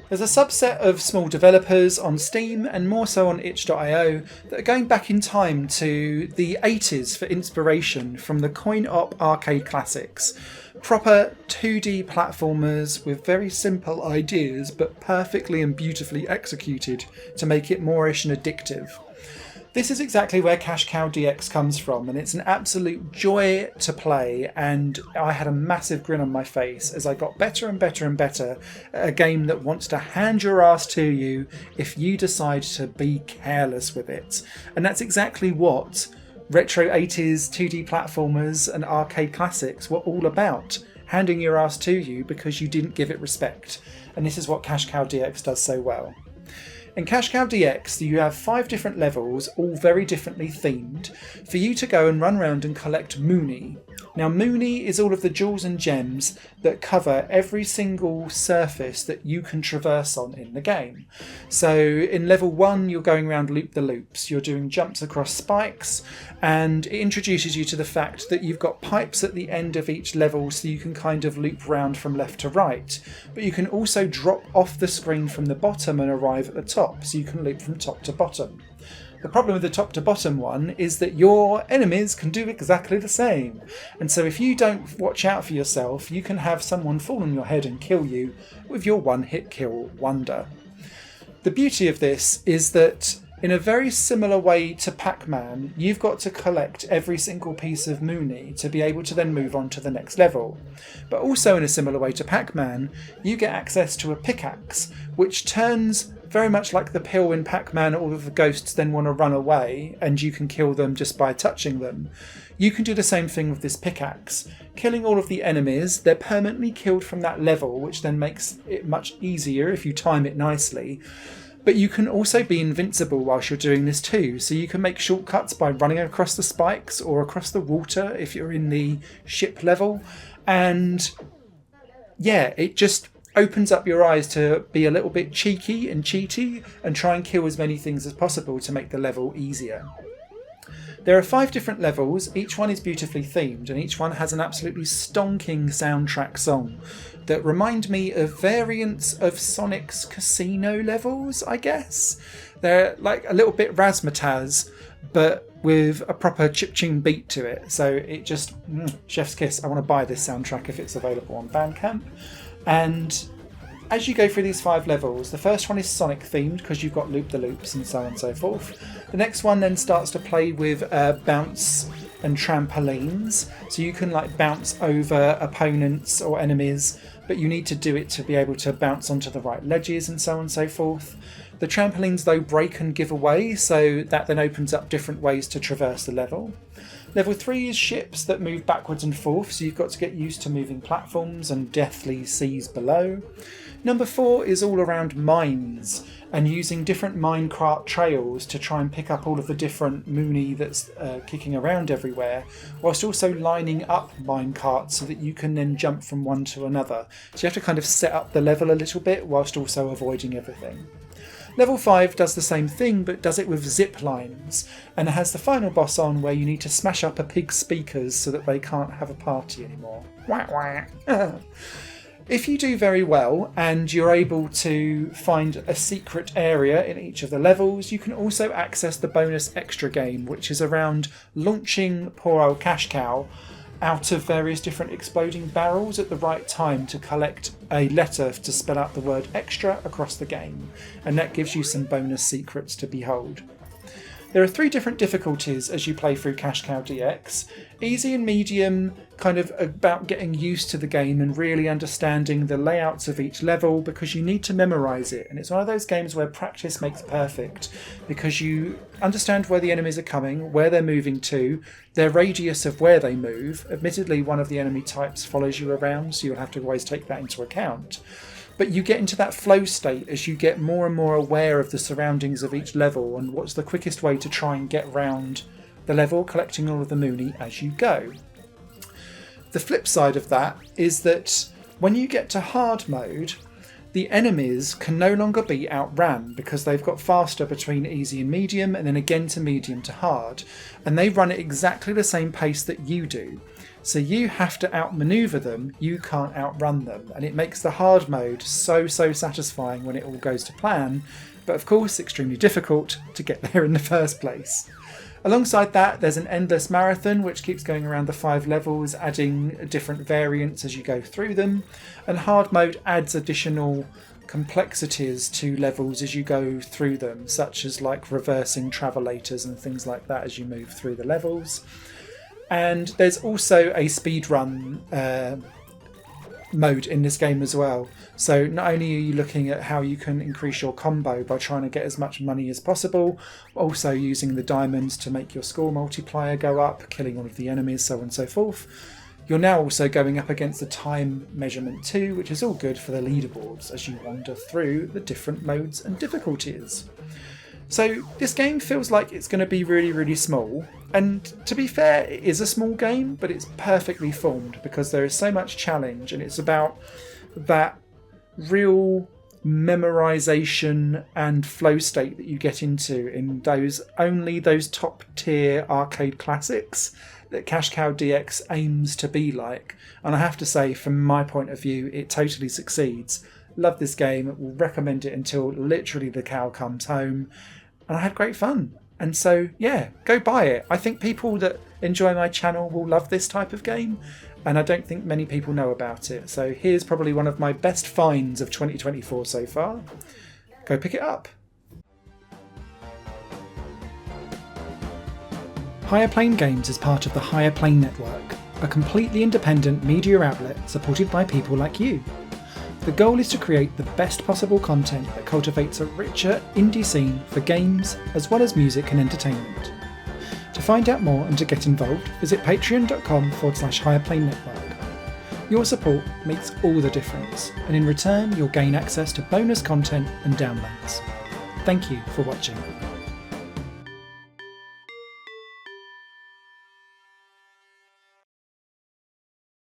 There's a subset of small developers on Steam and more so on itch.io that are going back in time to the 80s for inspiration from the coin-op arcade classics. Proper 2D platformers with very simple ideas but perfectly and beautifully executed to make it moreish and addictive. This is exactly where Cash Cow DX comes from, and it's an absolute joy to play, and I had a massive grin on my face as I got better and better and better at a game that wants to hand your ass to you if you decide to be careless with it. And that's exactly what retro 80s 2D platformers and arcade classics were all about, handing your ass to you because you didn't give it respect. And this is what Cash Cow DX does so well. In Cash Cow DX, you have 5 different levels, all very differently themed, for you to go and run around and collect Mooney. Now, Mooney is all of the jewels and gems that cover every single surface that you can traverse on in the game. So in level 1, you're going around loop-the-loops. You're doing jumps across spikes, and it introduces you to the fact that you've got pipes at the end of each level so you can kind of loop round from left to right. But you can also drop off the screen from the bottom and arrive at the top, so you can loop from top to bottom. The problem with the top to bottom one is that your enemies can do exactly the same. And so if you don't watch out for yourself, you can have someone fall on your head and kill you with your one-hit kill wonder. The beauty of this is that in a very similar way to Pac-Man, you've got to collect every single piece of Mooney to be able to then move on to the next level. But also in a similar way to Pac-Man, you get access to a pickaxe, which turns very much like the pill in Pac-Man. All of the ghosts then want to run away and you can kill them just by touching them. You can do the same thing with this pickaxe. Killing all of the enemies, they're permanently killed from that level, which then makes it much easier if you time it nicely. But you can also be invincible whilst you're doing this too, so you can make shortcuts by running across the spikes or across the water if you're in the ship level. And yeah, it just opens up your eyes to be a little bit cheeky and cheaty and try and kill as many things as possible to make the level easier. There are 5 different levels, each one is beautifully themed, and each one has an absolutely stonking soundtrack song that remind me of variants of Sonic's casino levels, I guess. They're like a little bit razzmatazz, but with a proper chip-tune beat to it. So it just, chef's kiss. I want to buy this soundtrack if it's available on Bandcamp. And as you go through these 5 levels, the first one is Sonic themed because you've got loop-the-loops and so on and so forth. The next one then starts to play with bounce and trampolines, so you can like bounce over opponents or enemies, but you need to do it to be able to bounce onto the right ledges and so on and so forth. The trampolines though break and give away, so that then opens up different ways to traverse the level. Level 3 is ships that move backwards and forth, so you've got to get used to moving platforms and deathly seas below. Number 4 is all around mines and using different minecart trails to try and pick up all of the different Mooney that's kicking around everywhere, whilst also lining up minecarts so that you can then jump from one to another. So you have to kind of set up the level a little bit whilst also avoiding everything. Level 5 does the same thing, but does it with zip lines, and it has the final boss on where you need to smash up a pig's speakers so that they can't have a party anymore. Wah, wah. If you do very well and you're able to find a secret area in each of the levels, you can also access the bonus extra game, which is around launching poor old Cash Cow out of various different exploding barrels at the right time to collect a letter to spell out the word extra across the game, and that gives you some bonus secrets to behold. There are 3 different difficulties as you play through Cash Cow DX. Easy and medium, kind of about getting used to the game and really understanding the layouts of each level, because you need to memorise it, and it's one of those games where practice makes perfect, because you understand where the enemies are coming, where they're moving to, their radius of where they move. Admittedly, one of the enemy types follows you around, so you'll have to always take that into account. But you get into that flow state as you get more and more aware of the surroundings of each level and what's the quickest way to try and get round the level, collecting all of the Mooney as you go. The flip side of that is that when you get to hard mode, the enemies can no longer be outran because they've got faster between easy and medium, and then again to medium to hard, and they run at exactly the same pace that you do. So you have to outmaneuver them, you can't outrun them, and it makes the hard mode so satisfying when it all goes to plan, but of course extremely difficult to get there in the first place. Alongside that, there's an endless marathon which keeps going around the 5 levels, adding different variants as you go through them, and hard mode adds additional complexities to levels as you go through them, such as like reversing travelators and things like that as you move through the levels. And there's also a speedrun mode in this game as well. So not only are you looking at how you can increase your combo by trying to get as much money as possible, also using the diamonds to make your score multiplier go up, killing all of the enemies, so on and so forth. You're now also going up against the time measurement too, which is all good for the leaderboards as you wander through the different modes and difficulties. So this game feels like it's going to be really small, and to be fair, it is a small game, but it's perfectly formed because there is so much challenge, and it's about that real memorization and flow state that you get into in those top tier arcade classics that Cash Cow DX aims to be like. And I have to say, from my point of view, it totally succeeds. Love this game, will recommend it until literally the cow comes home, and I had great fun. And so yeah, go buy it. I think people that enjoy my channel will love this type of game, and I don't think many people know about it. So here's probably one of my best finds of 2024 so far. Go pick it up. Higher Plane Games is part of the Higher Plane Network, a completely independent media outlet supported by people like you. The goal is to create the best possible content that cultivates a richer indie scene for games as well as music and entertainment. To find out more and to get involved, visit patreon.com/higherplane-network. Your support makes all the difference, and in return you'll gain access to bonus content and downloads. Thank you for watching.